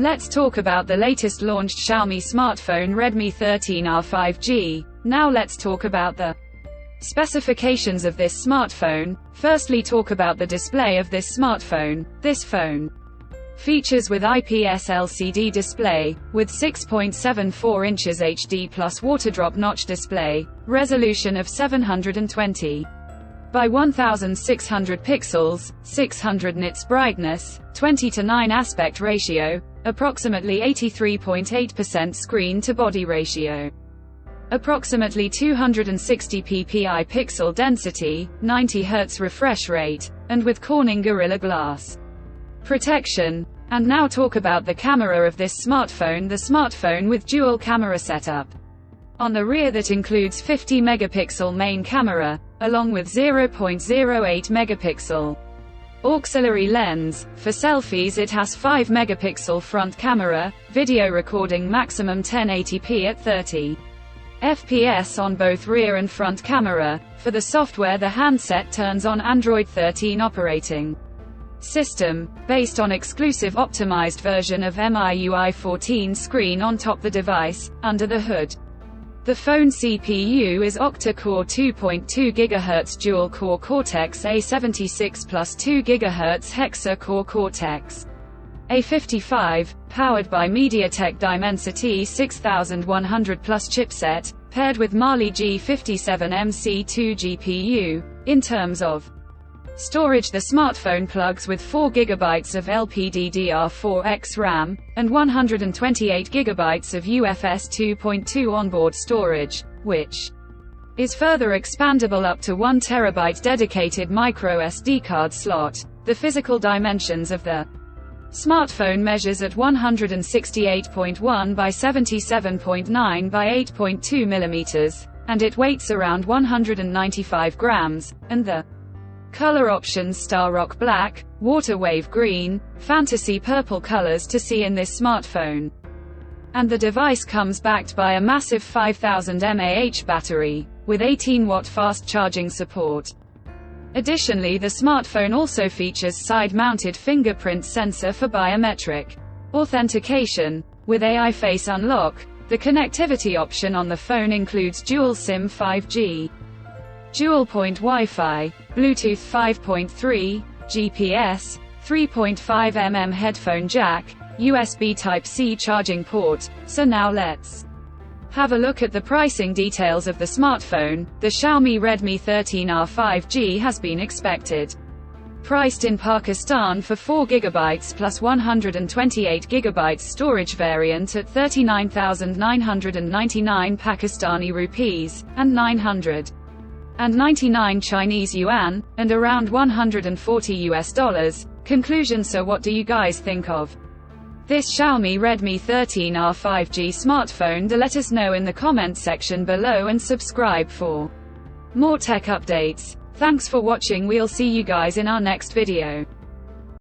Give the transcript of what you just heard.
Let's talk about the latest launched Xiaomi smartphone Redmi 13R 5G. Now let's talk about the specifications of this smartphone. Firstly, talk about the display of this smartphone. This phone features with IPS LCD display, with 6.74 inches HD plus waterdrop notch display, resolution of 720 by 1600 pixels, 600 nits brightness, 20:9 aspect ratio, approximately 83.8% screen-to-body ratio, approximately 260 ppi pixel density, 90 Hz refresh rate, and with Corning Gorilla Glass protection. And now talk about the camera of this smartphone. The smartphone with dual camera setup on the rear that includes 50 megapixel main camera, along with 0.08 megapixel auxiliary lens. For selfies it has 5 megapixel front camera, video recording maximum 1080p at 30 FPS on both rear and front camera. For the software, the handset turns on Android 13 operating system, based on exclusive optimized version of MIUI 14 screen on top the device. Under the hood, the phone CPU is octa-core 2.2 GHz dual-core Cortex-A76 plus 2 GHz hexa-core Cortex-A55, powered by MediaTek Dimensity 6100 plus chipset, paired with Mali G57MC2 GPU. In terms of storage, the smartphone plugs with 4 GB of LPDDR4X RAM, and 128 GB of UFS 2.2 onboard storage, which is further expandable up to 1 TB dedicated microSD card slot. The physical dimensions of the smartphone measures at 168.1 by 77.9 by 8.2 mm, and it weighs around 195 grams, and the color options Star Rock Black, Water Wave Green, Fantasy Purple colors to see in this smartphone. And the device comes backed by a massive 5000 mAh battery, with 18-watt fast charging support. Additionally, the smartphone also features side-mounted fingerprint sensor for biometric authentication. With AI Face Unlock, the connectivity option on the phone includes dual SIM 5G, dual-point Wi-Fi, Bluetooth 5.3, GPS, 3.5 mm headphone jack, USB Type-C charging port. So now let's have a look at the pricing details of the smartphone. The Xiaomi Redmi 13R 5G has been expected priced in Pakistan for 4 GB plus 128 GB storage variant at 39,999 Pakistani rupees, and 999 Chinese yuan, and around $140. Conclusion: so what do you guys think of this Xiaomi Redmi 13R 5G smartphone? Let us know in the comment section below and subscribe for more tech updates. Thanks for watching. We'll see you guys in our next video.